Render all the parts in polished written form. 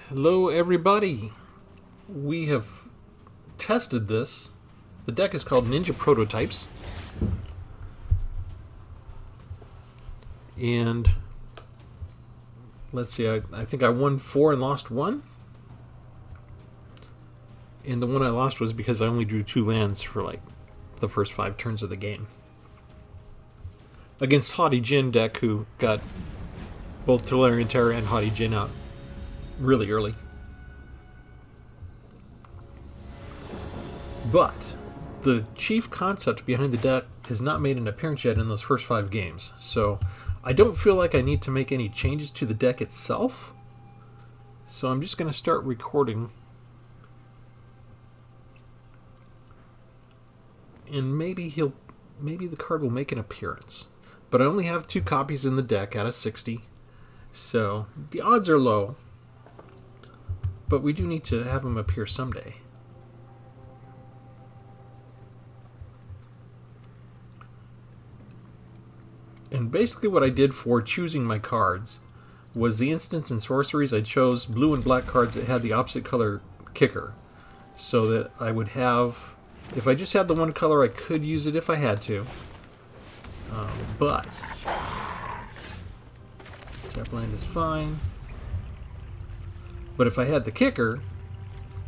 Hello everybody! We have tested this. The deck is called Ninja Prototypes. And let's see, I think I won 4 and lost 1. And the one I lost was because I only drew 2 lands for like the first 5 turns of the game. Against Haughty Jin deck, who got both Tolarian Terror and Haughty Jin out really early. But the chief concept behind the deck has not made an appearance yet in those first 5 games, so I don't feel like I need to make any changes to the deck itself. So I'm just going to start recording, and maybe the card will make an appearance. But I only have 2 copies in the deck out of 60, so the odds are low. But we do need to have him appear someday. And basically what I did for choosing my cards was the instants and sorceries. I chose blue and black cards that had the opposite color kicker. So that I would have... If I just had the one color, I could use it if I had to. But... Tap land is fine. But if I had the kicker,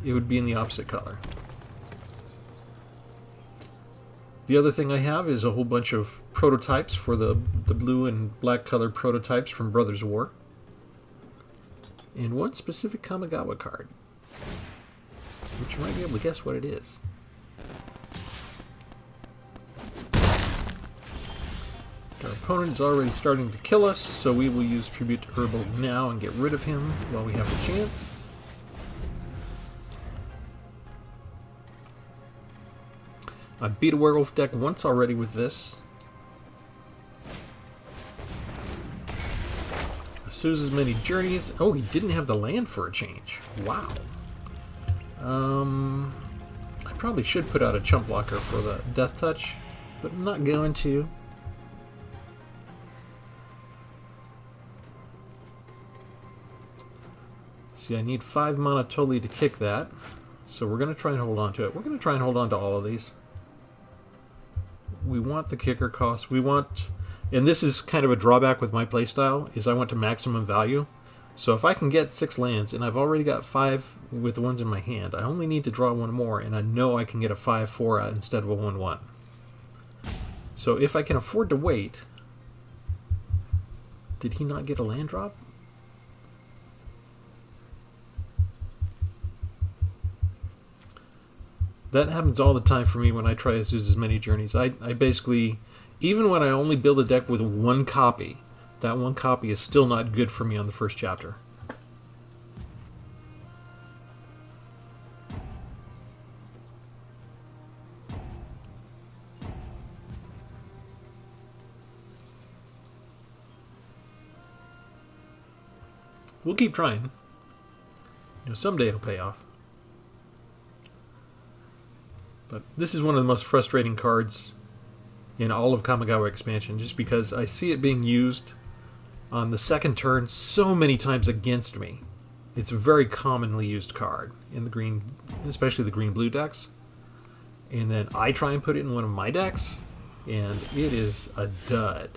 it would be in the opposite color. The other thing I have is a whole bunch of prototypes for the blue and black color prototypes from Brothers War. And one specific Kamigawa card, which you might be able to guess what it is. Our opponent is already starting to kill us, so we will use Tribute to Herbal now and get rid of him while we have the chance. I beat a werewolf deck once already with this. Sousa's Many Journeys. Oh, he didn't have the land for a change. Wow. I probably should put out a chump blocker for the Death Touch, but I'm not going to. See, I need 5 mana totally to kick that, so we're going to try and hold on to it. We're going to try and hold on to all of these. We want the kicker cost. We want, and this is kind of a drawback with my playstyle, is I want to maximum value. So if I can get 6 lands, and I've already got 5 with the ones in my hand, I only need to draw 1 more, and I know I can get a 5/4 out instead of a 1/1. So if I can afford to wait... Did he not get a land drop? That happens all the time for me when I try Sousa's Many Journeys. I basically, even when I only build a deck with 1 copy, that 1 copy is still not good for me on the first chapter. We'll keep trying. You know, someday it'll pay off. But this is one of the most frustrating cards in all of Kamigawa expansion, just because I see it being used on the second turn so many times against me. It's a very commonly used card in the green, especially the green-blue decks. And then I try and put it in one of my decks, and it is a dud.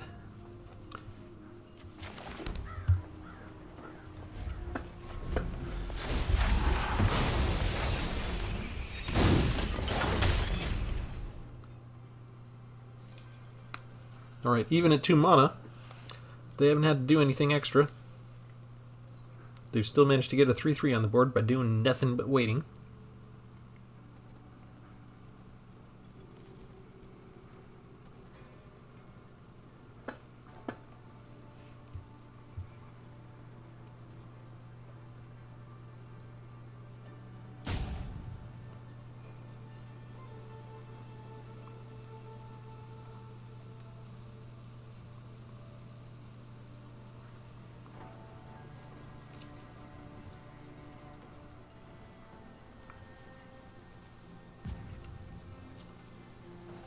Alright, even at 2 mana, they haven't had to do anything extra. They've still managed to get a 3/3 on the board by doing nothing but waiting.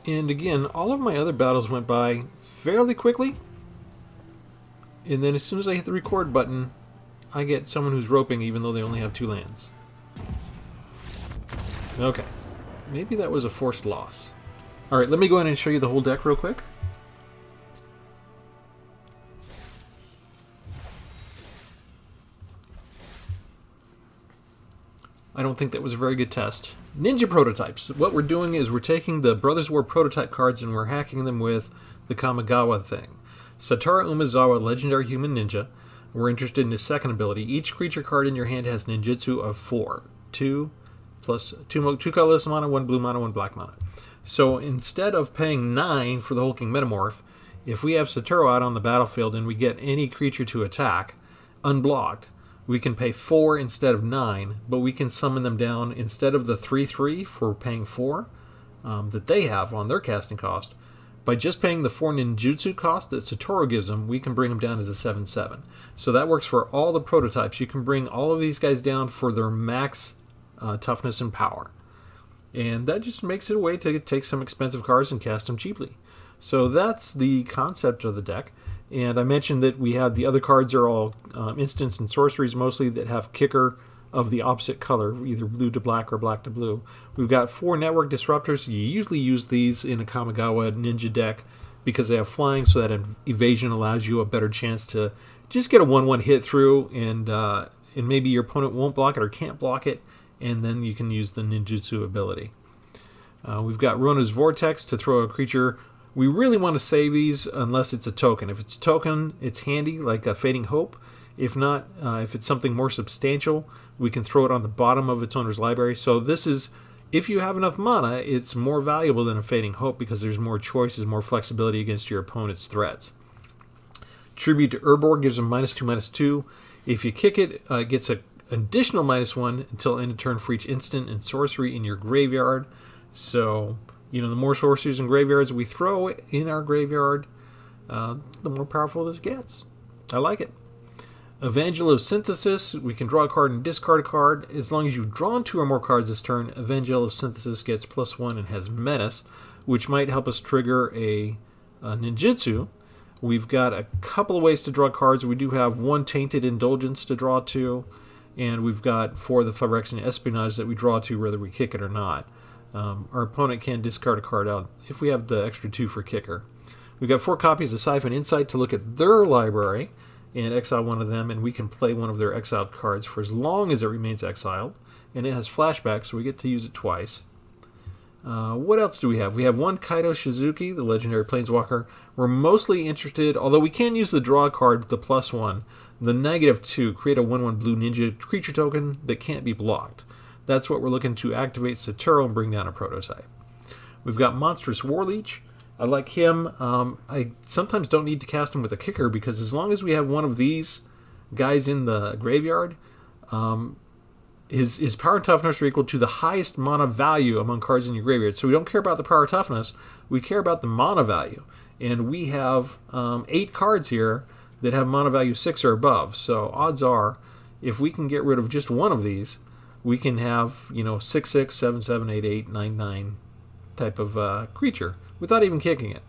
And again, all of my other battles went by fairly quickly. And then as soon as I hit the record button, I get someone who's roping even though they only have 2 lands. Okay. Maybe that was a forced loss. Alright, let me go ahead and show you the whole deck real quick. I don't think that was a very good test. Ninja prototypes. What we're doing is we're taking the Brothers War prototype cards and we're hacking them with the Kamigawa thing. Satoru Umezawa, Legendary Human Ninja. We're interested in his second ability. Each creature card in your hand has ninjutsu of 4. 2 colorless mana, 1 blue mana, 1 black mana. So instead of paying 9 for the Hulking Metamorph, if we have Satoru out on the battlefield and we get any creature to attack, unblocked, we can pay 4 instead of 9, but we can summon them down instead of the 3/3 for paying 4 that they have on their casting cost. By just paying the 4 ninjutsu cost that Satoru gives them, we can bring them down as a 7/7. So that works for all the prototypes. You can bring all of these guys down for their max toughness and power. And that just makes it a way to take some expensive cards and cast them cheaply. So that's the concept of the deck. And I mentioned that we have the other cards are all instants and sorceries mostly that have kicker of the opposite color, either blue to black or black to blue. We've got 4 network disruptors. You usually use these in a Kamigawa ninja deck because they have flying, so that evasion allows you a better chance to just get a 1/1 hit through, and maybe your opponent won't block it or can't block it, and then you can use the ninjutsu ability. We've got Rona's Vortex to throw a creature. We really want to save these unless it's a token. If it's a token, it's handy, like a Fading Hope. If not, if it's something more substantial, we can throw it on the bottom of its owner's library. So this is, if you have enough mana, it's more valuable than a Fading Hope because there's more choices, more flexibility against your opponent's threats. Tribute to Urborg gives them -2/-2. If you kick it, it gets an additional -1 until end of turn for each instant and sorcery in your graveyard. So, the more sorceries and graveyards we throw in our graveyard, the more powerful this gets. I like it. Evangelosynthesis, we can draw a card and discard a card. As long as you've drawn 2 or more cards this turn, Evangelosynthesis gets +1 and has Menace, which might help us trigger a ninjutsu. We've got a couple of ways to draw cards. We do have 1 Tainted Indulgence to draw to, and we've got 4 of the Phyrexian Espionage that we draw to whether we kick it or not. Our opponent can discard a card out if we have the extra 2 for kicker. We've got 4 copies of Siphon Insight to look at their library and exile one of them, and we can play one of their exiled cards for as long as it remains exiled. And it has flashback, so we get to use it twice. What else do we have? We have 1 Kaido Shizuki, the legendary planeswalker. We're mostly interested, although we can use the draw card with the +1, the -2, create a 1/1 blue ninja creature token that can't be blocked. That's what we're looking to activate Satoru and bring down a prototype. We've got Monstrous Warleech. I like him. I sometimes don't need to cast him with a kicker because as long as we have one of these guys in the graveyard, his power and toughness are equal to the highest mana value among cards in your graveyard. So we don't care about the power toughness. We care about the mana value. And we have 8 cards here that have mana value 6 or above. So odds are, if we can get rid of just one of these, we can have 6/6, 7/7, 8/8, 9/9 type of creature without even kicking it.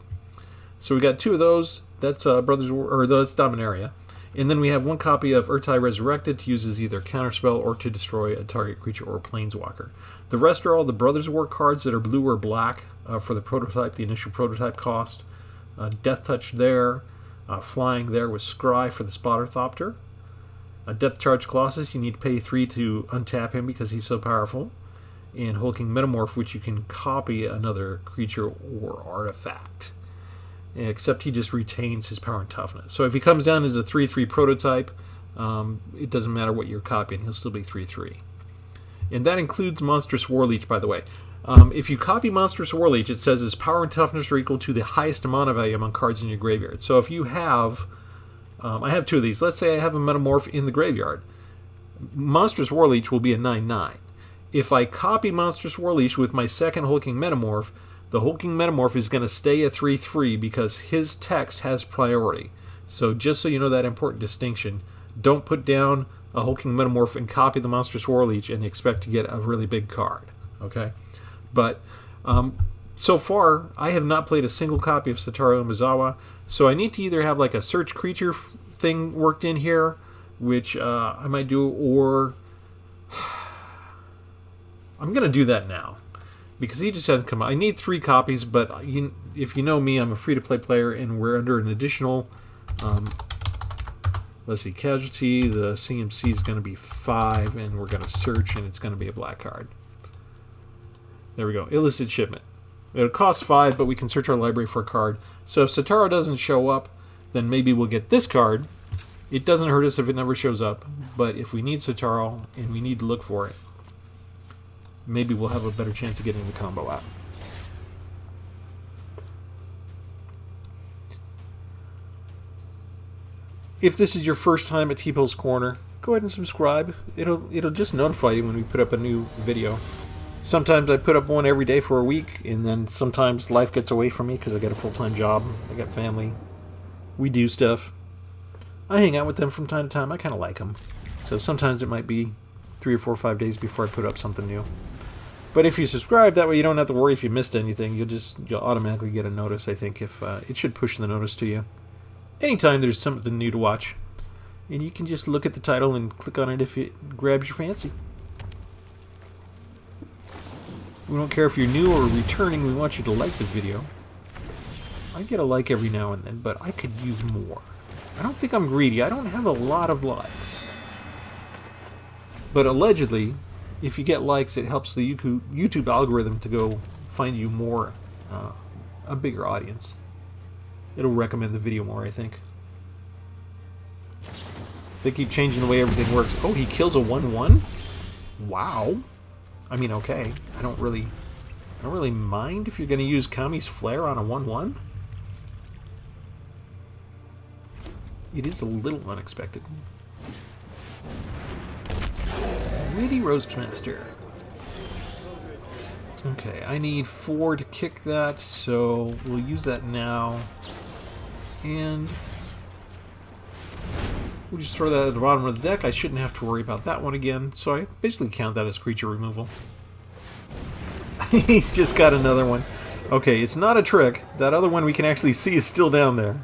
So we got 2 of those. That's that's Dominaria. And then we have 1 copy of Urtai Resurrected to use as either counterspell or to destroy a target creature or planeswalker. The rest are all the Brothers War cards that are blue or black for the prototype, the initial prototype cost. Death Touch there. Flying there with Scry for the Spotter Thopter. A Depth Charge Colossus, you need to pay 3 to untap him because he's so powerful. And Hulking Metamorph, which you can copy another creature or artifact. Except he just retains his power and toughness. So if he comes down as a 3/3 prototype, it doesn't matter what you're copying, he'll still be 3/3. And that includes Monstrous Warleech, by the way. If you copy Monstrous Warleech, it says his power and toughness are equal to the highest mana value among cards in your graveyard. So if you have... I have 2 of these. Let's say I have a Metamorph in the graveyard. Monstrous Warleech will be a 9/9. If I copy Monstrous Warleech with my second Hulking Metamorph, the Hulking Metamorph is going to stay a 3/3 because his text has priority. So just so you know that important distinction, don't put down a Hulking Metamorph and copy the Monstrous Warleech and expect to get a really big card. Okay? But so far, I have not played a single copy of Satoru Umezawa, so I need to either have like a search creature thing worked in here, which I might do, or I'm going to do that now because he just hasn't come out. I need 3 copies, but if you know me, I'm a free-to-play player, and we're under an additional, let's see, casualty. The CMC is going to be 5, and we're going to search, and it's going to be a black card. There we go. Illicit shipment. It'll cost 5, but we can search our library for a card. So if Satara doesn't show up, then maybe we'll get this card. It doesn't hurt us if it never shows up, but if we need Satara and we need to look for it, maybe we'll have a better chance of getting the combo out. If this is your first time at Tpull's Corner, go ahead and subscribe. It'll just notify you when we put up a new video. Sometimes I put up one every day for a week, and then sometimes life gets away from me because I got a full-time job. I got family. We do stuff. I hang out with them from time to time. I kind of like them. So sometimes it might be 3 or 4 or 5 days before I put up something new. But if you subscribe, that way you don't have to worry if you missed anything. You'll automatically get a notice, I think. If it should push the notice to you. Anytime there's something new to watch. And you can just look at the title and click on it if it grabs your fancy. We don't care if you're new or returning. We want you to like the video. I get a like every now and then, but I could use more. I don't think I'm greedy. I don't have a lot of likes. But allegedly, if you get likes, it helps the YouTube algorithm to go find you more, a bigger audience. It'll recommend the video more, I think. They keep changing the way everything works. Oh, he kills a 1/1? Wow. I mean, okay. I don't really mind if you're going to use Kami's Flare on a 1/1. It is a little unexpected. Lady Roastmaster. Okay, I need 4 to kick that, so we'll use that now. And we'll just throw that at the bottom of the deck. I shouldn't have to worry about that one again, so I basically count that as creature removal. He's just got another one. Okay, it's not a trick. That other one we can actually see is still down there.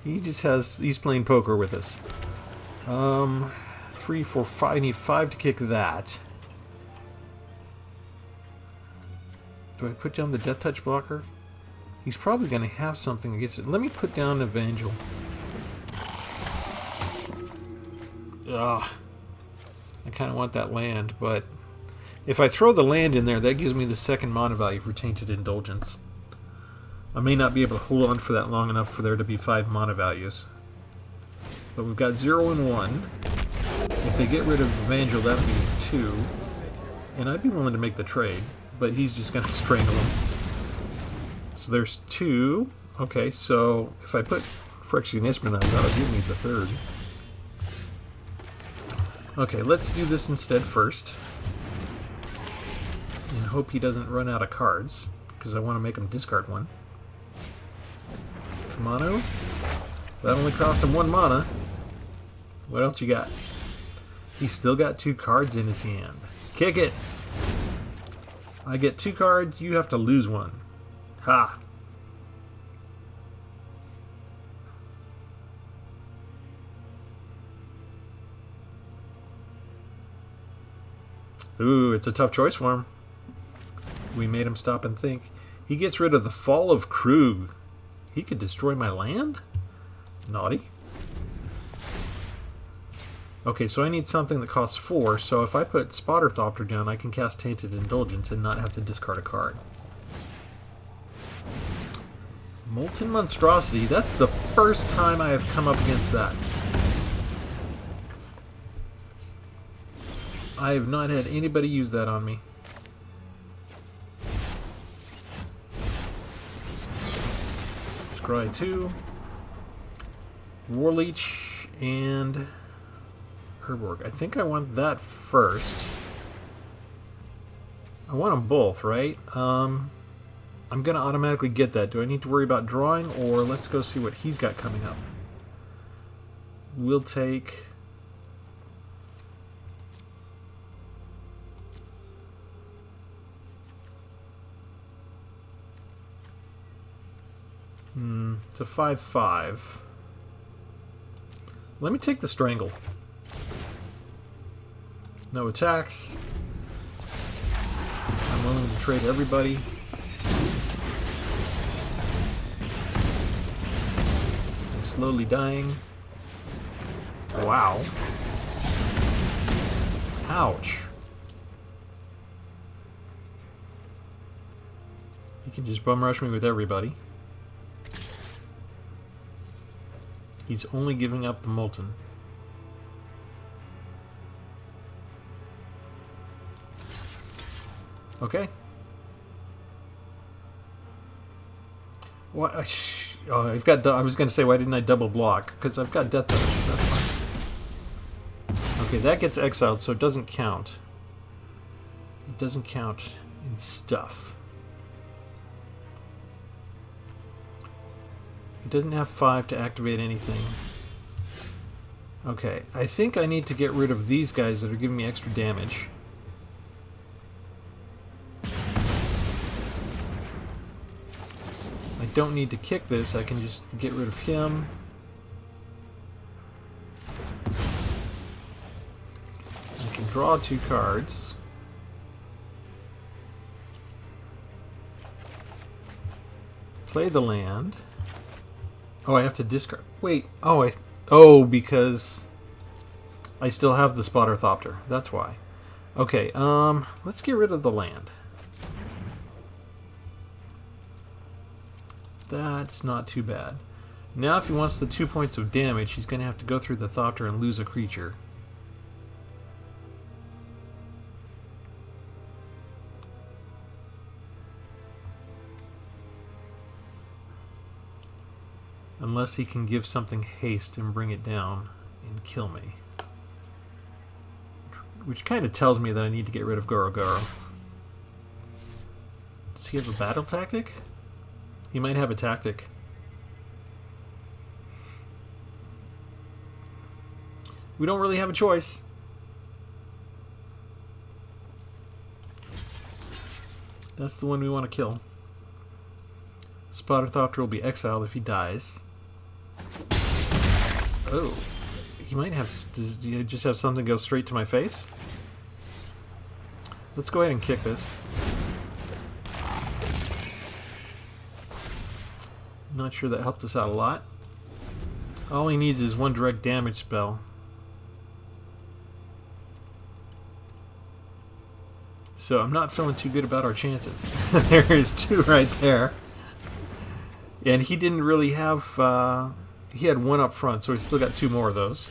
He's playing poker with us. 3, 4, 5. I need 5 to kick that. Do I put down the Death Touch blocker? He's probably going to have something against it. Let me put down Evangel. Ugh. I kind of want that land, but if I throw the land in there, that gives me the 2nd mana value for Tainted Indulgence. I may not be able to hold on for that long enough for there to be 5 mana values. But we've got 0 and 1. If they get rid of Evangel, that would be 2. And I'd be willing to make the trade, but he's just going to strangle him. So there's 2. Okay, so if I put Phyrexian Isthmus on, that'll give me the 3rd. Okay, let's do this instead first. And hope he doesn't run out of cards, because I want to make him discard one. Kamano. That only cost him 1 mana. What else you got? He's still got 2 cards in his hand. Kick it! I get 2 cards, you have to lose 1. Ha! Ooh, it's a tough choice for him. We made him stop and think. He gets rid of the Fall of Krug. He could destroy my land? Naughty. Okay, so I need something that costs 4, so if I put Spotter Thopter down, I can cast Tainted Indulgence and not have to discard a card. Molten Monstrosity, that's the first time I have come up against that. I have not had anybody use that on me. Scry 2. Warleech and Herborg. I think I want that first. I want them both, right? I'm going to automatically get that. Do I need to worry about drawing, or let's go see what he's got coming up? We'll take... it's a 5/5. Let me take the Strangle. No attacks. I'm willing to trade everybody. I'm slowly dying. Wow. Ouch. You can just bum rush me with everybody. He's only giving up the Molten. Okay. What? Oh, I've got. I was going to say, why didn't I double block? Because I've got Death Touch. That's fine. Okay, that gets exiled, so it doesn't count. It doesn't count in stuff. It doesn't have 5 to activate anything. Okay, I think I need to get rid of these guys that are giving me extra damage. I don't need to kick this, I can just get rid of him. I can draw 2 cards. Play the land. Oh, I have to discard. Wait, oh, because I still have the Spotter Thopter. That's why. Okay, let's get rid of the land. That's not too bad. Now if he wants the 2 points of damage, he's going to have to go through the Thopter and lose a creature. Unless he can give something haste and bring it down and kill me. Which kind of tells me that I need to get rid of Goro Goro. Does he have a battle tactic? He might have a tactic. We don't really have a choice. That's the one we want to kill. Spotter Thopter will be exiled if he dies. Oh. He might have... Does he just have something go straight to my face? Let's go ahead and kick this. Not sure that helped us out a lot. All he needs is 1 direct damage spell. So I'm not feeling too good about our chances. There is 2 right there. And he didn't really have... he had 1 up front, so he still got 2 more of those.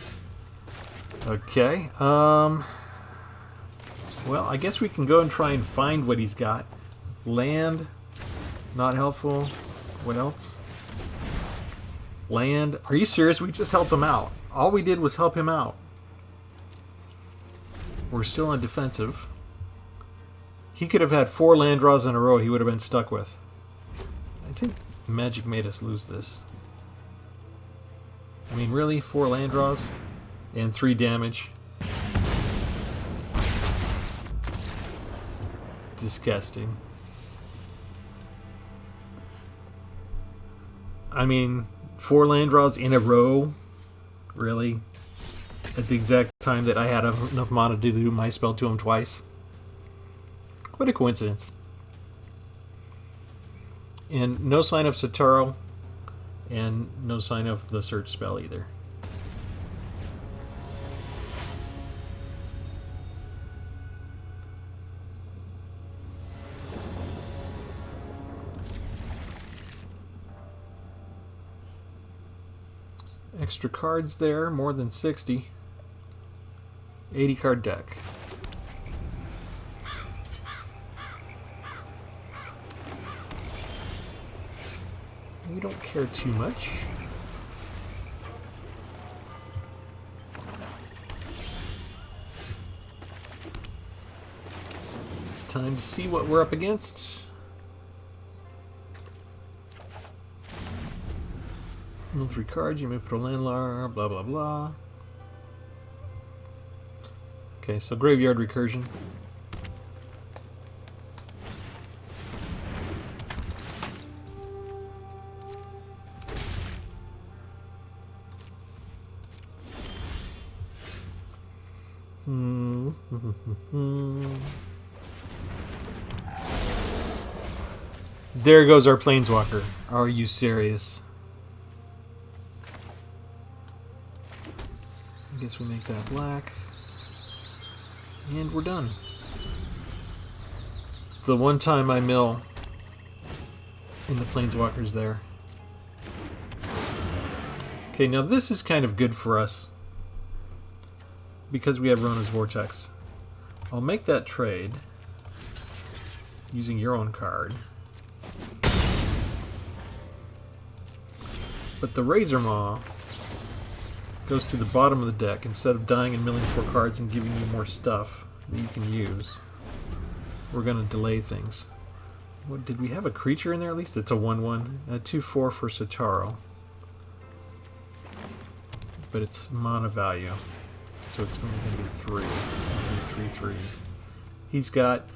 Okay. Well, I guess we can go and try and find what he's got. Land. Not helpful. What else? Land. Are you serious? We just helped him out. All we did was help him out. We're still on defensive. He could have had 4 land draws in a row he would have been stuck with. I think Magic made us lose this. I mean, really? 4 land draws? And 3 damage? Disgusting. I mean, 4 land draws in a row? Really? At the exact time that I had enough mana to do my spell to him twice? What a coincidence. And no sign of Sotaro, and no sign of the search spell either. Extra cards there, more than 60. 80 card deck. We don't care too much. It's time to see what we're up against. Mill 3 cards, you may put a landlar, blah blah blah. Okay, so graveyard recursion. There goes our Planeswalker. Are you serious? I guess we make that black. And we're done. The one time I mill in the Planeswalkers there. Okay, now this is kind of good for us because we have Rona's Vortex. I'll make that trade using your own card. But the Razor Maw goes to the bottom of the deck instead of dying and milling 4 cards and giving you more stuff that you can use. We're going to delay things. What, did we have a creature in there at least? It's a 1/1. A 2/4 for Sataro. But it's mana value. So it's only going to be 3. 3/3. He's got...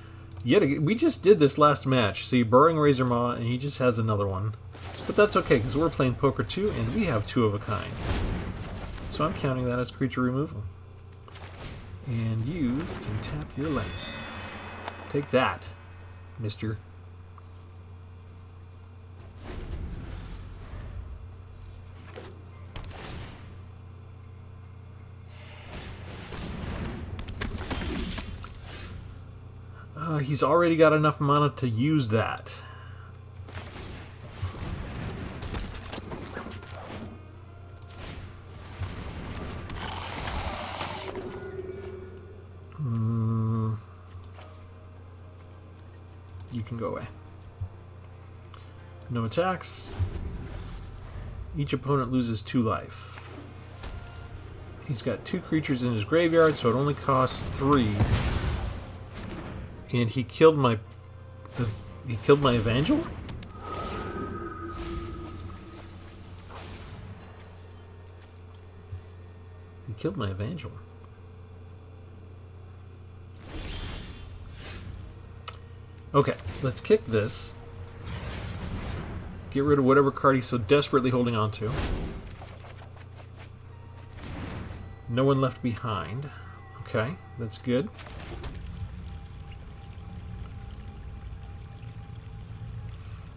we just did this last match. See, Burrowing Razor Maw, and he just has another one. But that's okay, because we're playing Poker 2, and we have 2 of a kind. So I'm counting that as creature removal. And you can tap your land. Take that, mister. He's already got enough mana to use that. You can go away. No attacks. Each opponent loses 2 life. He's got 2 creatures in his graveyard, so it only costs 3. And he killed my... he killed my Evangel? He killed my Evangel. Okay, let's kick this. Get rid of whatever card he's so desperately holding on to. No one left behind. Okay, that's good.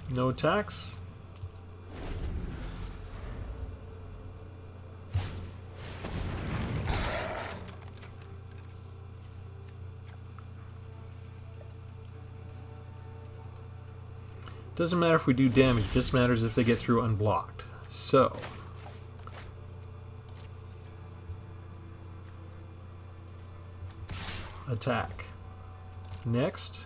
No attacks. Doesn't matter if we do damage, it just matters if they get through unblocked. So, attack. Next.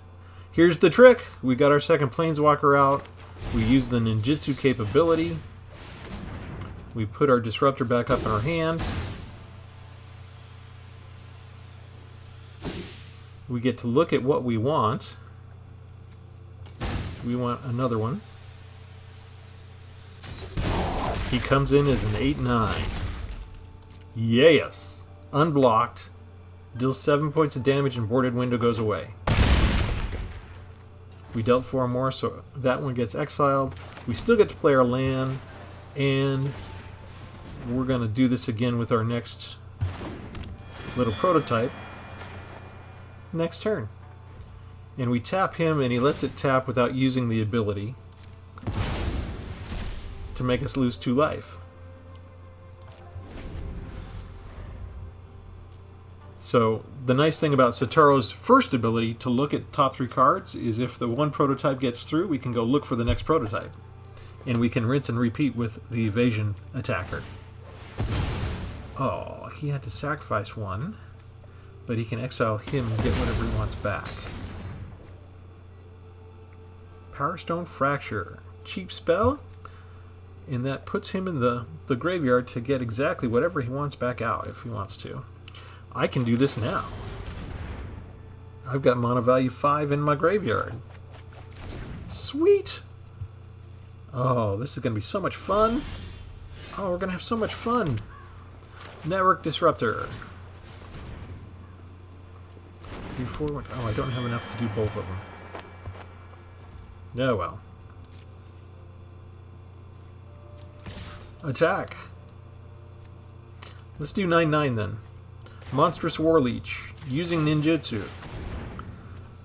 Here's the trick. We got our second Planeswalker out. We use the ninjutsu capability. We put our Disruptor back up in our hand. We get to look at what we want. We want another one. He comes in as an 8/9. Yes! Unblocked. Deals 7 points of damage and boarded window goes away. We dealt 4 more, so that one gets exiled. We still get to play our land, and we're going to do this again with our next little prototype next turn. And we tap him, and he lets it tap without using the ability to make us lose 2 life. So the nice thing about Sataro's first ability to look at top 3 cards is if the one prototype gets through, we can go look for the next prototype. And we can rinse and repeat with the evasion attacker. Oh, he had to sacrifice 1, but he can exile him and get whatever he wants back. Powerstone Fracture. Cheap spell, and that puts him in the graveyard to get exactly whatever he wants back out if he wants to. I can do this now. I've got mana value 5 in my graveyard. Sweet! Oh, this is going to be so much fun. Oh, we're going to have so much fun. Network Disruptor. 3, 4, 1. Oh, I don't have enough to do both of them. Oh, well. Attack. Let's do 9/9 then. Monstrous Warleech, using ninjutsu.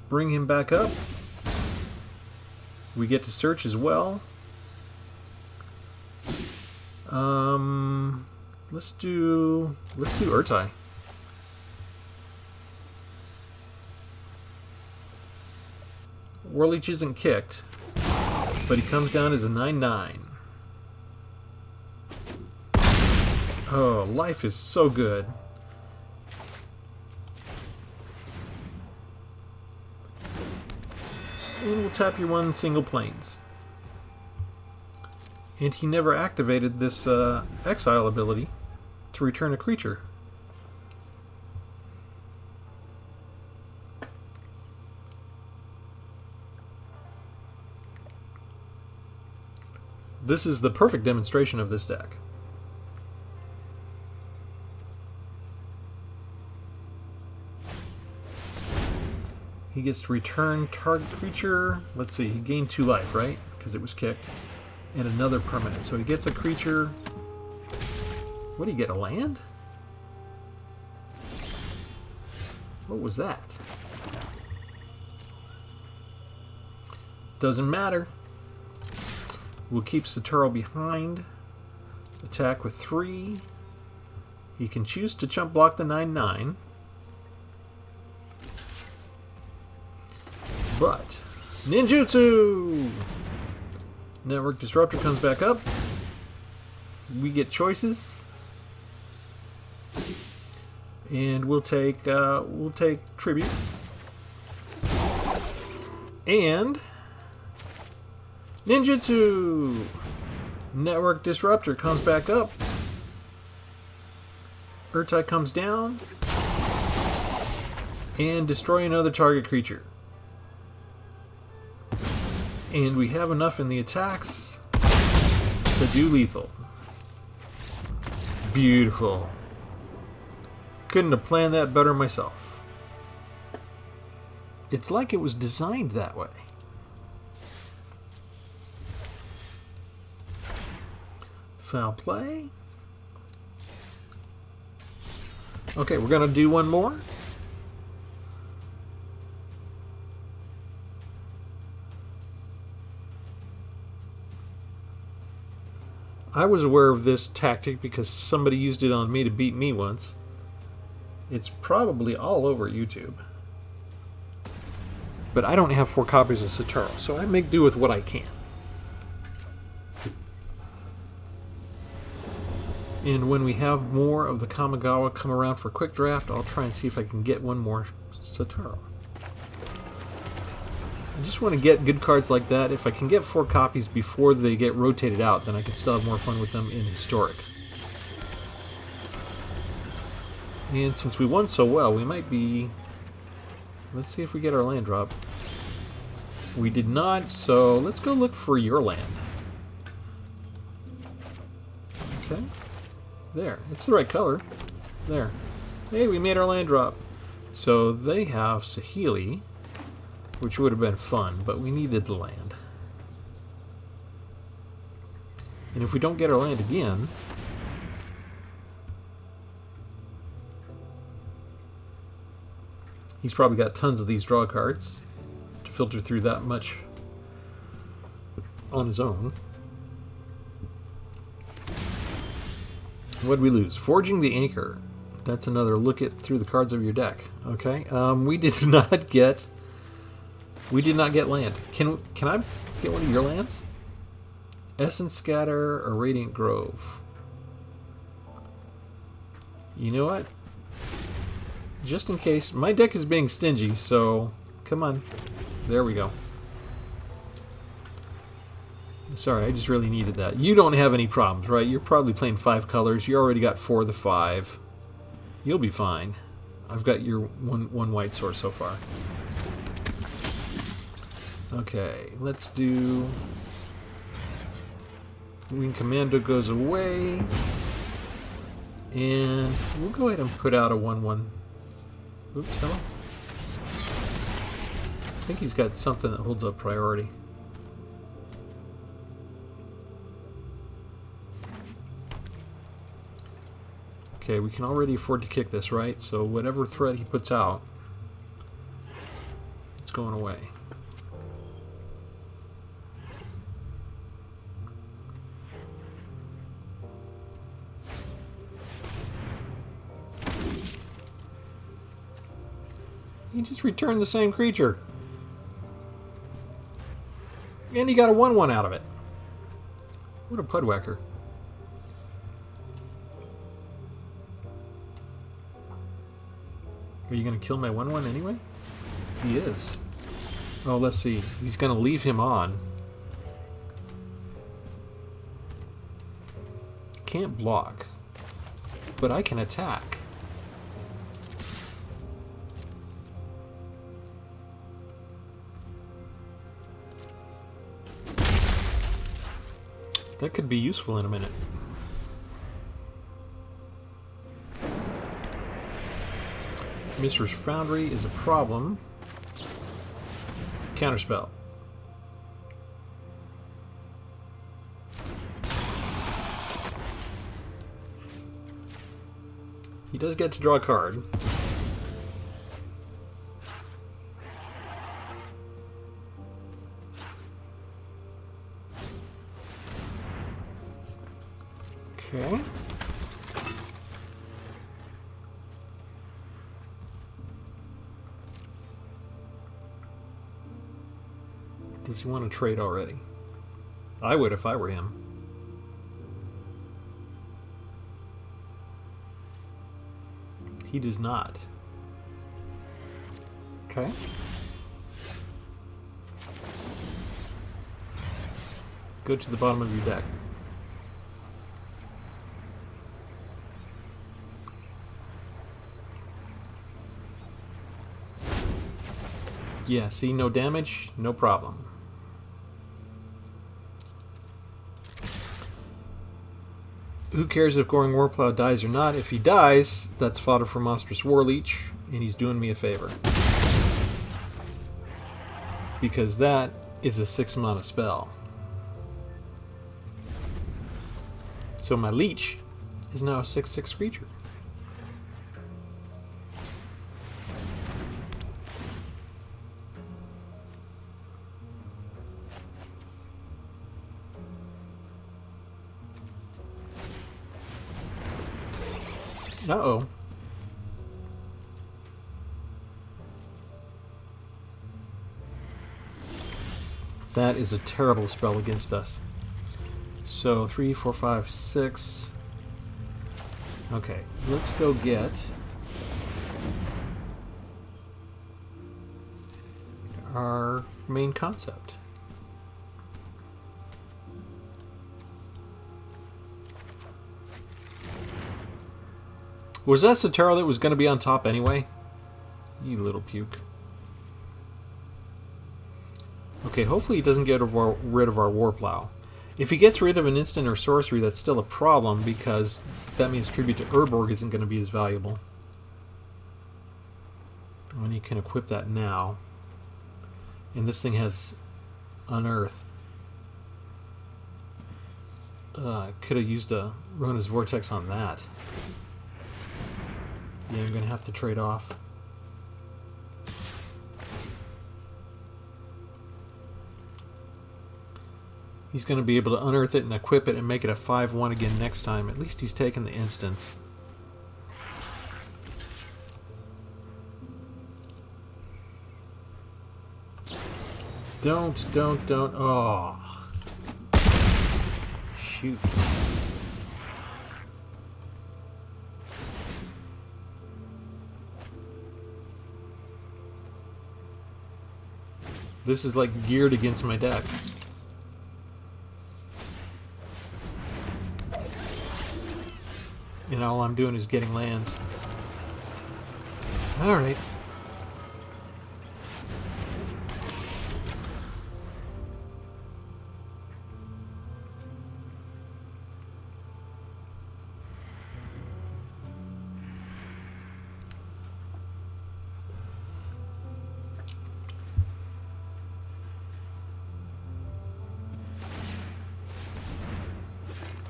Bring him back up. We get to search as well. Let's do Urtai. Warleech isn't kicked, but he comes down as a 9/9. Oh, life is so good. And we'll tap your one single planes. And he never activated this exile ability to return a creature. This is the perfect demonstration of this deck. He gets to return target creature. Let's see, he gained 2 life, right? Because it was kicked. And another permanent. So he gets a creature. What do you get, a land? What was that? Doesn't matter. We'll keep Tpull behind. Attack with 3. He can choose to chump block the 9/9. But ninjutsu! Network Disruptor comes back up. We get choices. And we'll take tribute. And ninjutsu! Network Disruptor comes back up. Urtai comes down. And destroy another target creature. And we have enough in the attacks to do lethal. Beautiful. Couldn't have planned that better myself. It's like it was designed that way. Foul play. Okay, we're going to do one more. I was aware of this tactic because somebody used it on me to beat me once. It's probably all over YouTube. But I don't have 4 copies of Tpull, so I make do with what I can. And when we have more of the Kamigawa come around for quick draft, I'll try and see if I can get one more Tpull. I just want to get good cards like that. If I can get 4 copies before they get rotated out, then I can still have more fun with them in Historic. And since we won so well, we might be... Let's see if we get our land drop. We did not, so let's go look for your land. Okay. There. It's the right color. There. Hey, we made our land drop. So they have Saheeli, which would have been fun, but we needed the land. And if we don't get our land again, he's probably got tons of these draw cards to filter through that much on his own. What did we lose? Forging the Anchor. That's another look at through the cards of your deck. Okay. We did not get land. Can I get one of your lands? Essence Scatter or Radiant Grove? You know what? Just in case. My deck is being stingy, so come on. There we go. Sorry, I just really needed that. You don't have any problems, right? You're probably playing 5 colors. You already got 4 of the 5. You'll be fine. I've got your one white source so far. Okay, let's do... Wing Commando goes away. And we'll go ahead and put out a 1/1. Oops, hello? I think he's got something that holds up priority. Okay, we can already afford to kick this, right? So whatever threat he puts out, it's going away. He just returned the same creature. And he got a 1/1 out of it. What a pudwhacker. Are you going to kill my 1/1 anyway? He is. Oh, let's see. He's going to leave him on. Can't block. But I can attack. That could be useful in a minute. Mistress Foundry is a problem. Counterspell. He does get to draw a card. Okay. Does he want to trade already? I would if I were him. He does not. Okay. Go to the bottom of your deck. Yeah, see, no damage, no problem. Who cares if Goring Warplow dies or not? If he dies, that's fodder for Monstrous Warleech, and he's doing me a favor. Because that is a 6-mana spell. So my Leech is now a 6/6 creature. Uh-oh. That is a terrible spell against us. So 3, 4, 5, 6. Okay, let's go get our main concept. Was that Satara that was going to be on top anyway? You little puke. Okay, hopefully he doesn't get rid of our Warplow. If he gets rid of an instant or sorcery, that's still a problem, because that means Tribute to Urborg isn't going to be as valuable. And you can equip that now. And this thing has Unearth. Could have used a Rona's Vortex on that. Yeah, I'm going to have to trade off. He's going to be able to unearth it and equip it and make it a 5/1 again next time. At least he's taken the instance. Don't. Oh. Shoot. This is like geared against my deck. And all I'm doing is getting lands. Alright.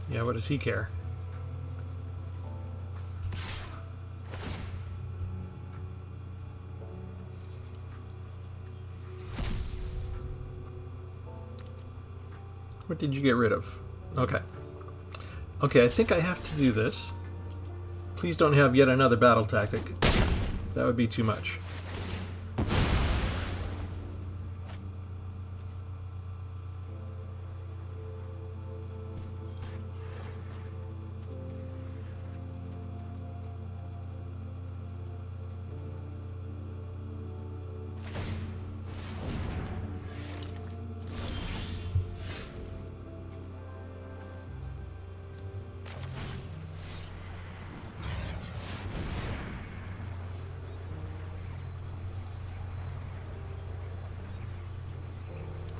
Yeah, what does he care? What did you get rid of? Okay. Okay, I think I have to do this. Please don't have yet another battle tactic. That would be too much.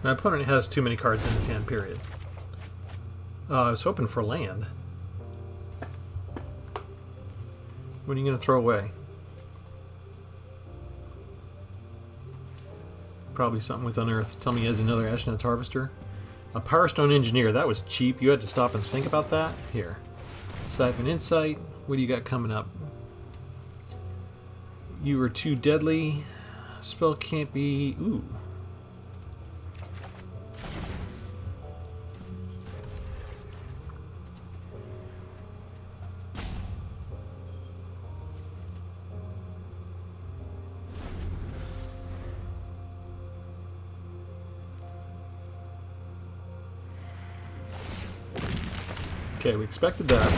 My opponent has too many cards in his hand, period. I was hoping for land. What are you going to throw away? Probably something with Unearth. Tell me he has another Ashnet's Harvester. A Power Stone Engineer. That was cheap. You had to stop and think about that? Here. Siphon Insight. What do you got coming up? You were too deadly. Spell can't be... Ooh. Okay, we expected that.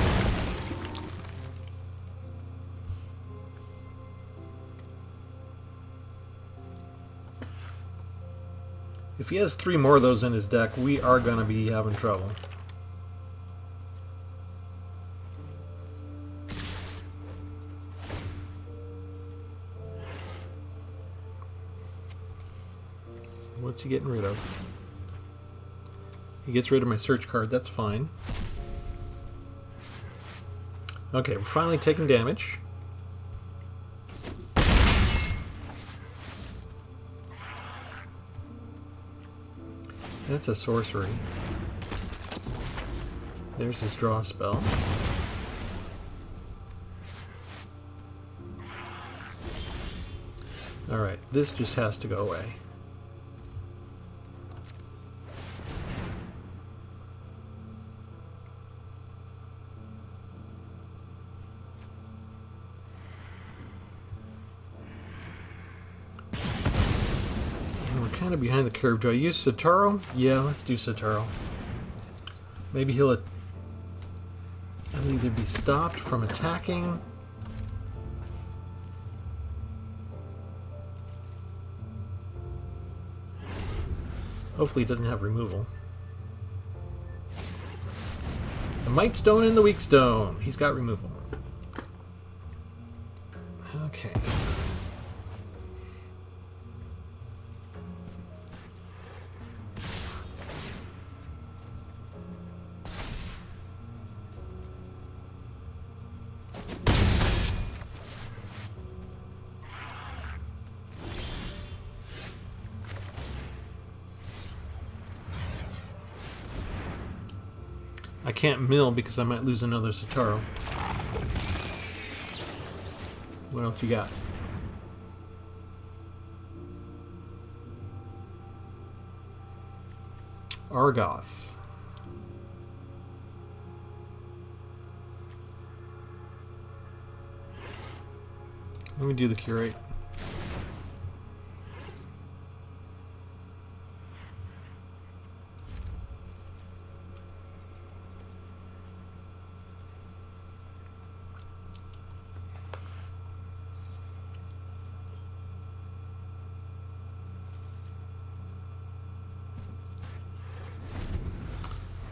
If he has 3 more of those in his deck, we are going to be having trouble. What's he getting rid of? He gets rid of my search card, that's fine. Okay, we're finally taking damage. That's a sorcery. There's his draw spell. Alright, this just has to go away. Kind of behind the curve. Do I use Sataro? Yeah, let's do Sataro. Maybe he'll either be stopped from attacking. Hopefully he doesn't have removal. The Might Stone and the Weak Stone. He's got removal. Okay. I can't mill because I might lose another Sataro. What else you got? Argoth. Let me do the curate.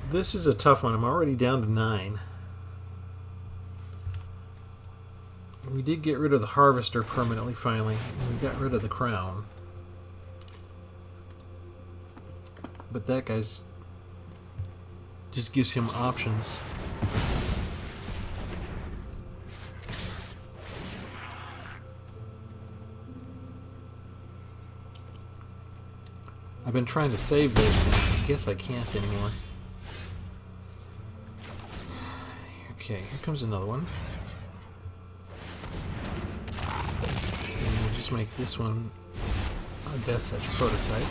This is a tough one. I'm already down to 9. We did get rid of the Harvester permanently, finally. We got rid of the Crown. But that guy's... just gives him options. I've been trying to save this. I guess I can't anymore. Okay, here comes another one. And we'll just make this one a Death Touch prototype.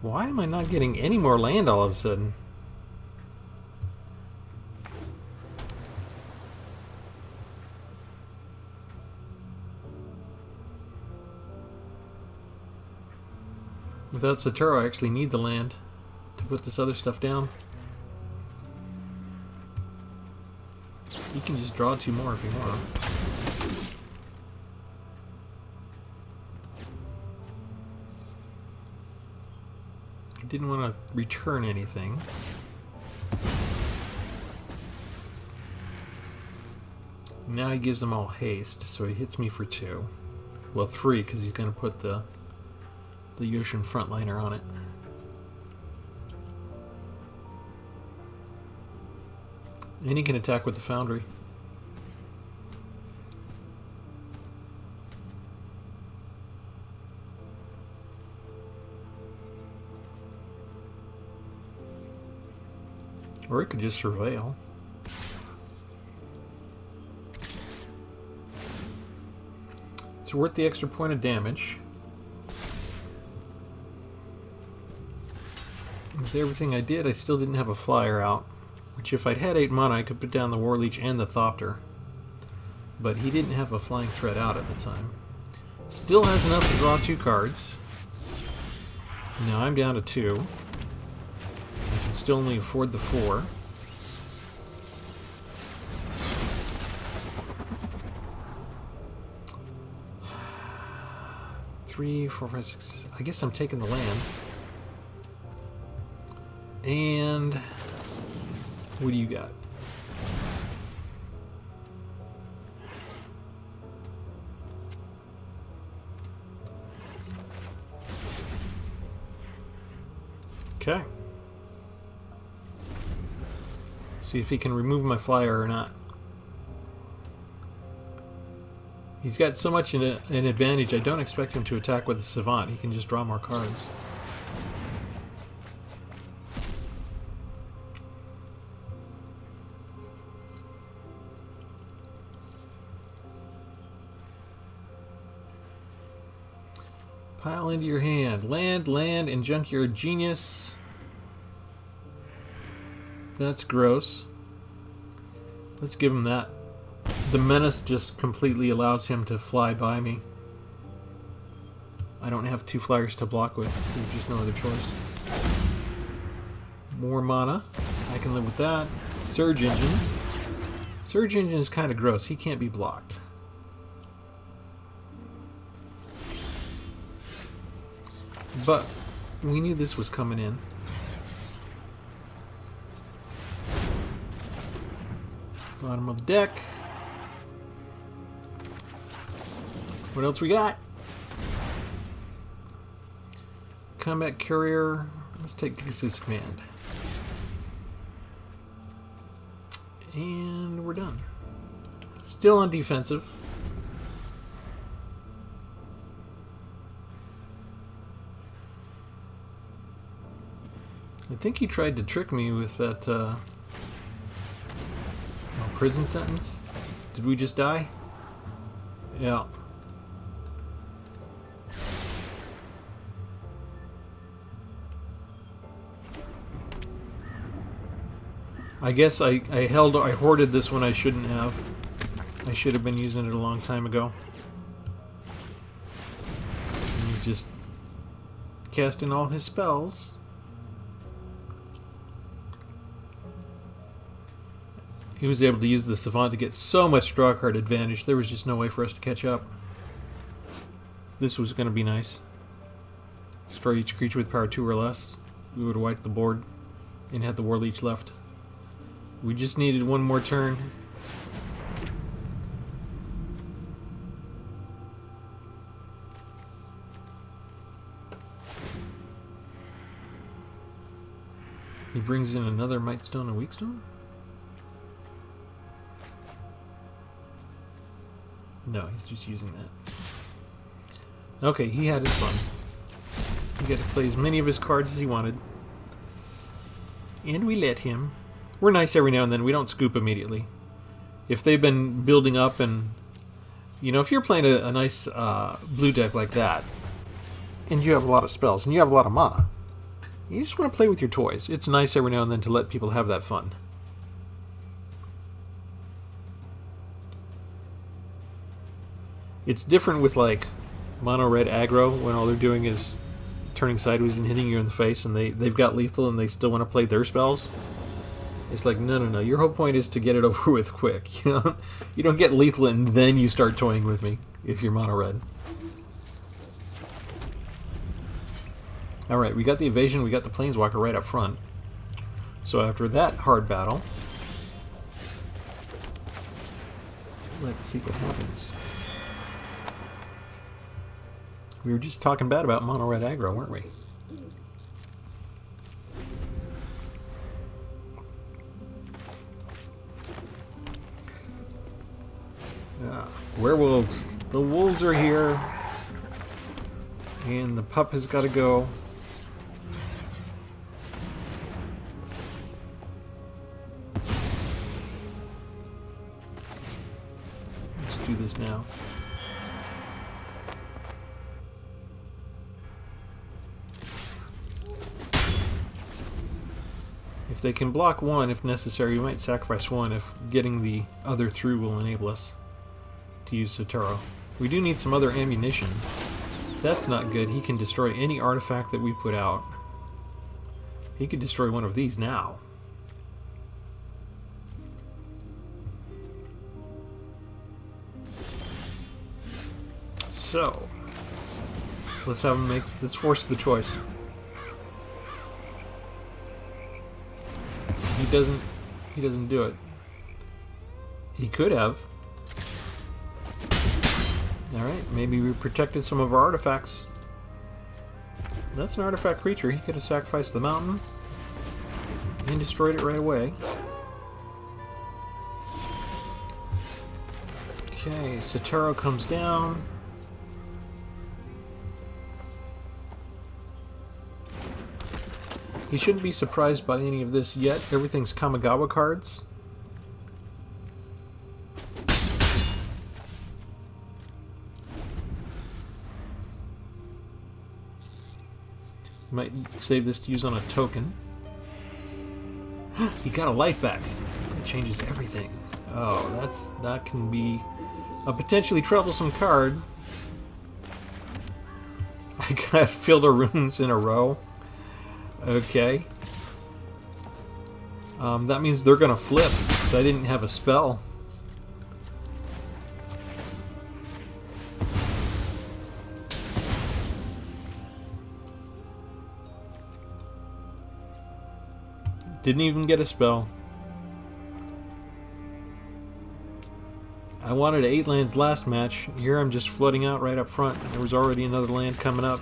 Why am I not getting any more land all of a sudden? Without Satoru, I actually need the land to put this other stuff down. He can just draw 2 more if he wants. I didn't want to return anything. Now he gives them all haste, so he hits me for 2. Well, 3, because he's going to put the Yoshin frontliner on it. And he can attack with the Foundry. Or it could just surveil. It's worth the extra point of damage. With everything I did, I still didn't have a flyer out. Which if I'd had 8 mana, I could put down the Warleech and the Thopter. But he didn't have a flying threat out at the time. Still has enough to draw 2 cards. Now I'm down to 2. I can still only afford the 4. Three, 4, 5, 6. I guess I'm taking the land. And what do you got? Okay. See if he can remove my flyer or not. He's got so much an advantage, I don't expect him to attack with the Savant. He can just draw more cards. Pile into your hand. Land, and Junkyard Genius. That's gross. Let's give him that. The Menace just completely allows him to fly by me. I don't have 2 flyers to block with. There's just no other choice. More mana. I can live with that. Surge Engine. Surge Engine is kind of gross. He can't be blocked. But we knew this was coming in. Bottom of the deck. What else we got? Combat Courier. Let's take Geese's command. And we're done. Still on defensive. I think he tried to trick me with that prison sentence. Did we just die? Yeah. I guess I hoarded this when I shouldn't have. I should have been using it a long time ago. And he's just casting all his spells. He was able to use the Savant to get so much draw card advantage, there was just no way for us to catch up. This was going to be nice. Destroy each creature with power 2 or less. We would have wiped the board and had the Warleech left. We just needed one more turn. He brings in another Mightstone and Weakstone? No, he's just using that. Okay, he had his fun. He got to play as many of his cards as he wanted. And we let him. We're nice every now and then. We don't scoop immediately. If they've been building up and... You know, if you're playing a nice blue deck like that, and you have a lot of spells, and you have a lot of mana, You just want to play with your toys. It's nice every now and then to let people have that fun. It's different with, like, mono red aggro, when all they're doing is turning sideways and hitting you in the face, and they've got lethal and they still want to play their spells. It's like, no. Your whole point is to get it over with quick. You know, you don't get lethal and then you start toying with me if you're mono red. All right, we got the evasion. We got the planeswalker right up front. So after that hard battle, let's see what happens. We were just talking bad about mono red aggro, weren't we? Werewolves. The wolves are here. And the pup has got to go. Let's do this now. If they can block one, if necessary, we might sacrifice one if getting the other through will enable us to use Sotaro. We do need some other ammunition. That's not good. He can destroy any artifact that we put out. He could destroy one of these now. So, let's have him let's force the choice. He doesn't do it. He could have. Alright, maybe we protected some of our artifacts. That's an artifact creature. He could have sacrificed the mountain and destroyed it right away. Okay, Sotaro comes down. He shouldn't be surprised by any of this yet. Everything's Kamigawa cards. Might save this to use on a token. He got a life back. That changes everything. Oh, that can be a potentially troublesome card. I got Field of Runes in a row. Okay. That means they're gonna flip, because I didn't have a spell. Didn't even get a spell. I wanted 8 lands last match. Here I'm just flooding out right up front. There was already another land coming up.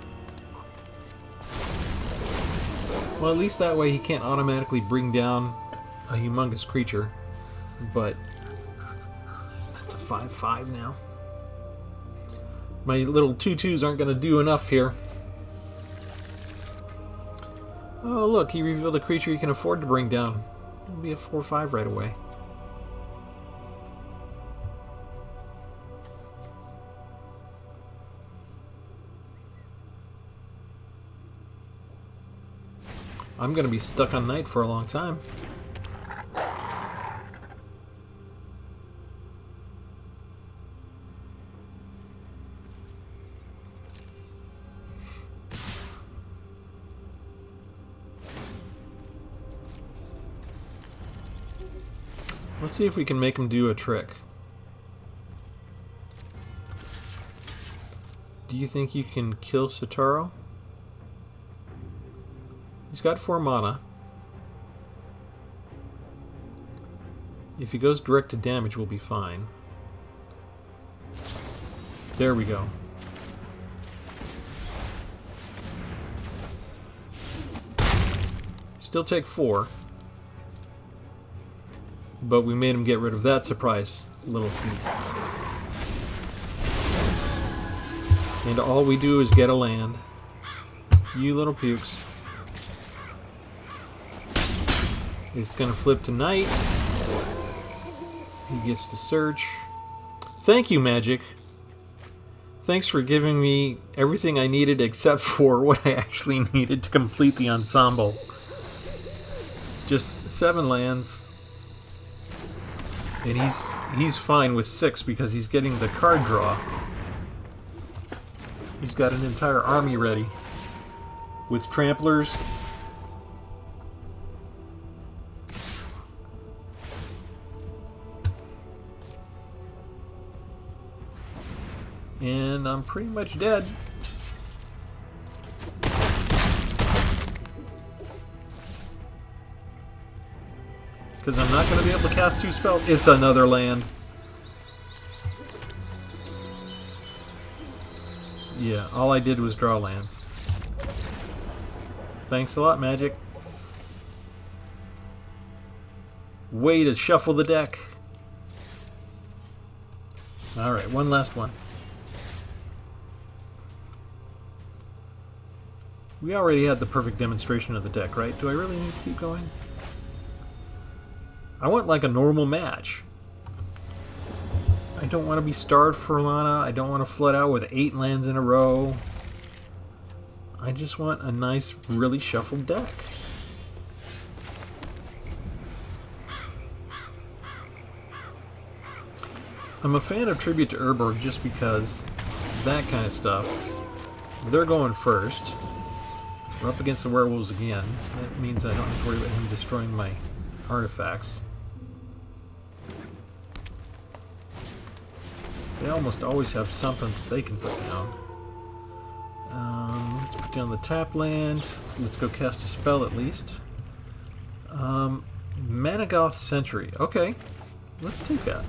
Well, at least that way he can't automatically bring down a humongous creature. But that's a 5/5 now. My little 2/2s aren't going to do enough here. Oh, look, he revealed a creature he can afford to bring down. It'll be a 4/5 right away. I'm going to be stuck on night for a long time. Let's see if we can make him do a trick. Do you think you can kill Sotaro? He's got 4 mana. If he goes direct to damage, we'll be fine. There we go. Still take 4. But we made him get rid of that surprise little feat. And all we do is get a land. You little pukes. It's gonna flip to night. He gets to search. Thank you, Magic. thanks for giving me everything I needed except for what I actually needed to complete the ensemble. Just 7 lands. And he's fine with 6 because he's getting the card draw. He's got an entire army ready. With tramplers. And I'm pretty much dead. Because I'm not going to be able to cast 2 spells. It's another land. Yeah, all I did was draw lands. Thanks a lot, Magic. Way to shuffle the deck. Alright, one last one. We already had the perfect demonstration of the deck, right? Do I really need to keep going? I want like a normal match. I don't want to be starved for mana. I don't want to flood out with 8 lands in a row. I just want a nice, really shuffled deck. I'm a fan of Tribute to Urborg just because that kind of stuff. They're going first. We're up against the werewolves again. That means I don't have to worry about him destroying my artifacts. They almost always have something that they can put down. Let's put down the tap land. Let's go cast a spell at least. Managoth Sentry. Okay, let's take that.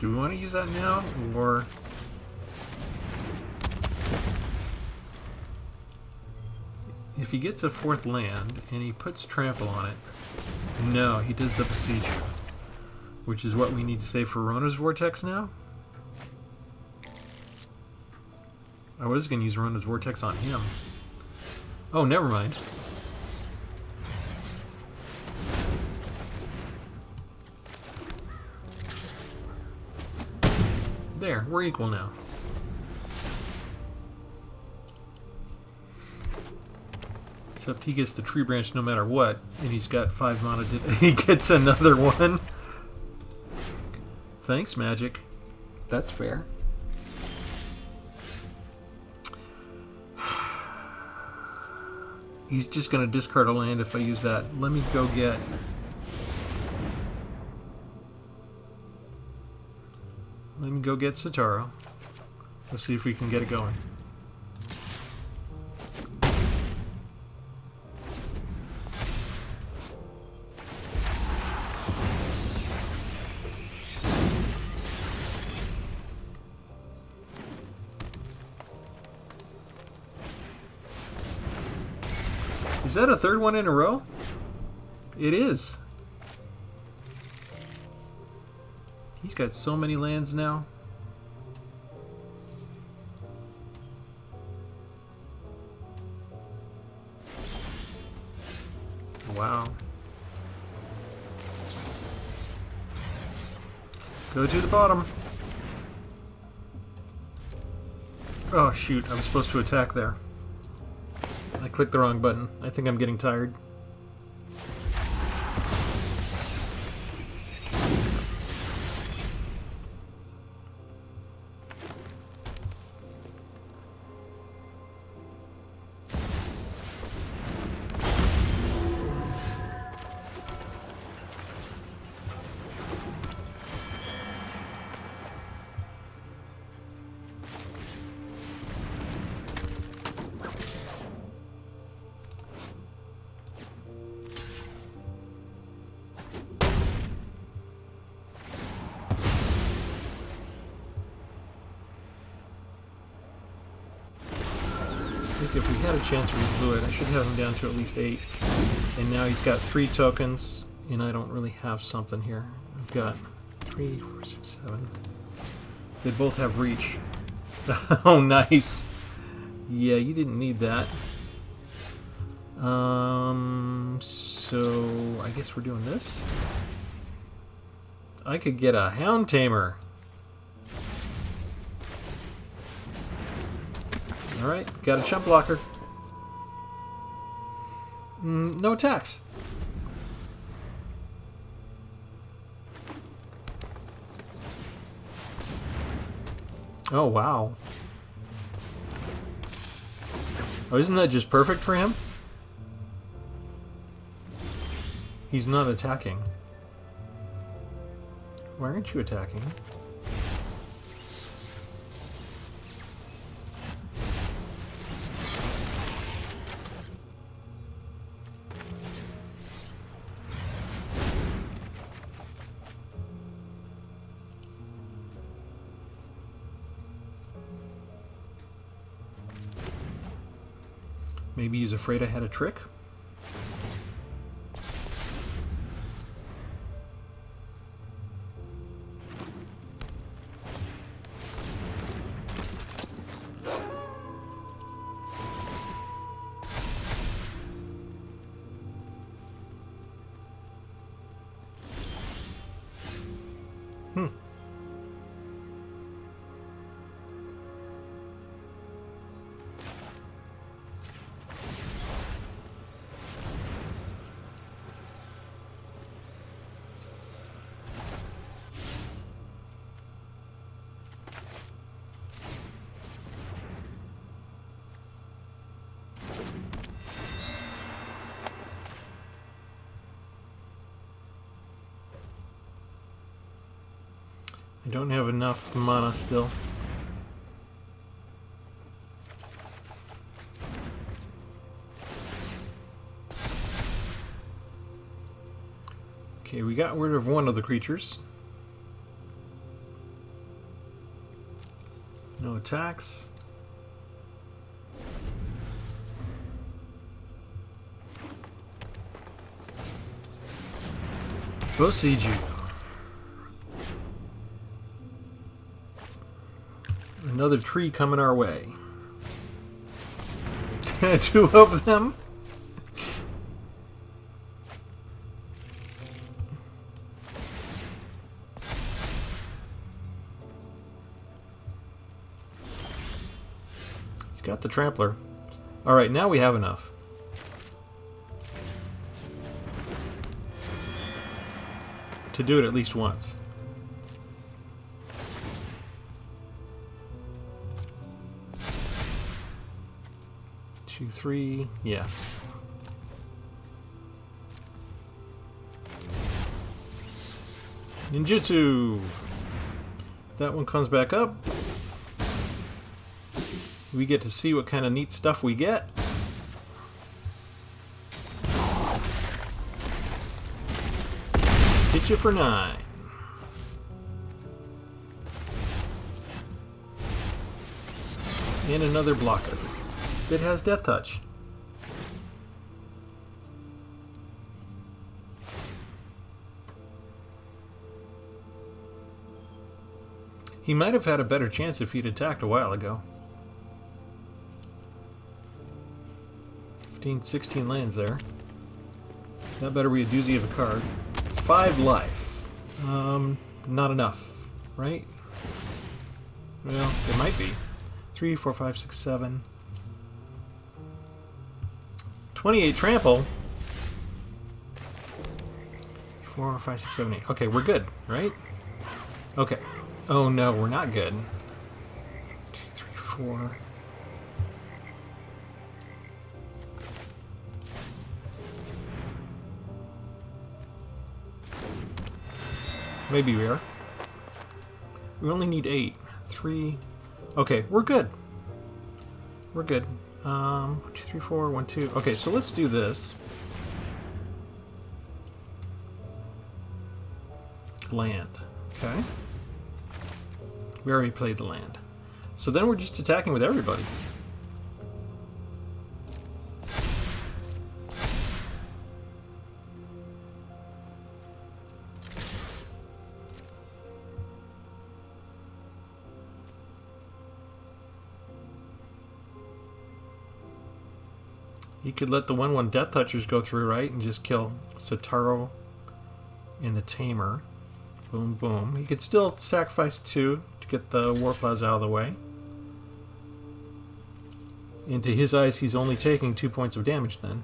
Do we want to use that now, or... If he gets a 4th land, and he puts Trample on it... No, he does the Besiege. Which is what we need to save for Rona's Vortex now? I was going to use Rona's Vortex on him. Oh, never mind. There, we're equal now. Except he gets the tree branch no matter what, and he's got 5 mana. He gets another one. Thanks, Magic. That's fair. He's just going to discard a land if I use that. Let me go get... Let me go get Sataro. Let's see if we can get it going. Is that a 3rd one in a row? It is. He's got so many lands now. Wow. Go to the bottom. Oh shoot, I was supposed to attack there. I clicked the wrong button. I think I'm getting tired. If we had a chance to reblue it, I should have him down to at least 8. And now he's got 3 tokens, and I don't really have something here. I've got 3, 4, 6, 7. They both have reach. Oh, nice. Yeah, you didn't need that. So I guess we're doing this. I could get a Hound Tamer. Alright, got a chump blocker. No attacks. Oh, wow. Oh, isn't that just perfect for him? He's not attacking. Why aren't you attacking? Maybe he's afraid I had a trick? I don't have enough mana still. Okay, we got rid of one of the creatures. No attacks. Bosiju. Another tree coming our way. 2 of them? He's got the trampler. Alright, now we have enough. To do it at least once. Two, three, yeah. Ninjutsu! That one comes back up. We get to see what kind of neat stuff we get. Hit you for 9. And another blocker. It has Death Touch. He might have had a better chance if he'd attacked a while ago. 15, 16 lands there. That better be a doozy of a card. 5 life. Not enough, right? Well, it might be. 3, 4, 5, 6, 7. 28 trample. 4, 5, 6, 7, 8. Okay, we're good, right? Okay. Oh no, we're not good. 2, 3, 4. Maybe we are. We only need 8. 3. Okay, we're good. We're good. 2, 3, 4, 1, 2. Okay, so let's do this. Land. Okay. We already played the land. So then we're just attacking with everybody. He could let the 1/1 Death Touchers go through, right, and just kill Sotaro and the Tamer. Boom, boom. He could still sacrifice 2 to get the Warpaws out of the way. Into his eyes, he's only taking 2 points of damage then.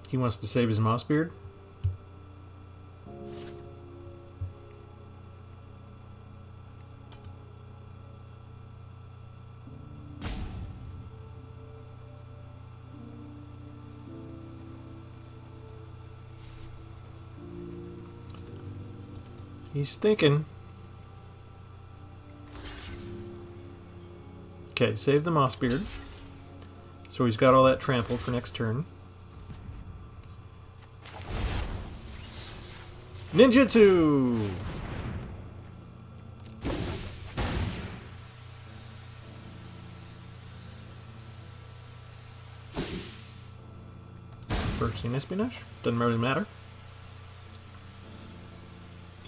He wants to save his Mossbeard. He's thinking. Okay, save the Mossbeard. So he's got all that trample for next turn. Ninjutsu! Bursting Espionage. Doesn't really matter.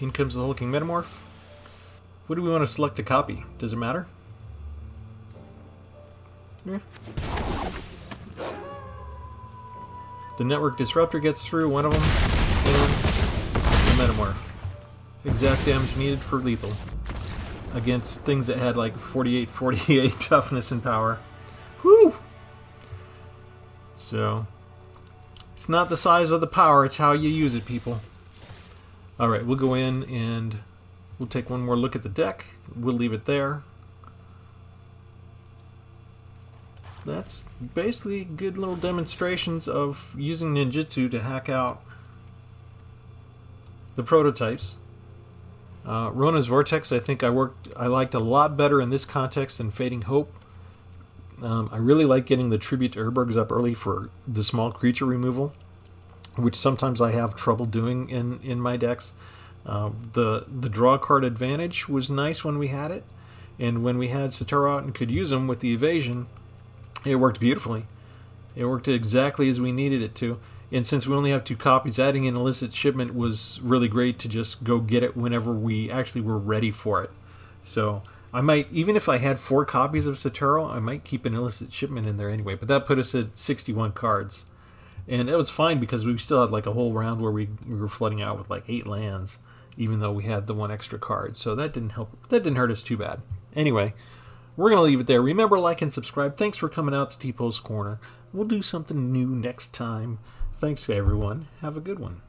In comes the Hulking Metamorph. What do we want to select to copy? Does it matter? Yeah. The Network Disruptor gets through, one of them, and the Metamorph. Exact damage needed for lethal. Against things that had like 48 toughness and power. Whew! So, it's not the size of the power, it's how you use it, people. Alright, we'll go in and we'll take one more look at the deck. We'll leave it there. That's basically good little demonstrations of using ninjutsu to hack out the prototypes. Rona's Vortex, I think I liked a lot better in this context than Fading Hope. I really like getting the Tribute to Urbergs up early for the small creature removal, which sometimes I have trouble doing in my decks. The draw card advantage was nice when we had it, and when we had Sotaro out and could use them with the evasion, it worked beautifully. It worked exactly as we needed it to. And since we only have 2 copies, adding an illicit shipment was really great to just go get it whenever we actually were ready for it. So I might, even if I had 4 copies of Sotaro, I might keep an illicit shipment in there anyway. But that put us at 61 cards. And it was fine because we still had like a whole round where we were flooding out with like 8 lands, even though we had the 1 extra card. So that didn't help. That didn't hurt us too bad. Anyway, we're going to leave it there. Remember, like and subscribe. Thanks for coming out to Tpull's Corner. We'll do something new next time. Thanks to everyone. Have a good one.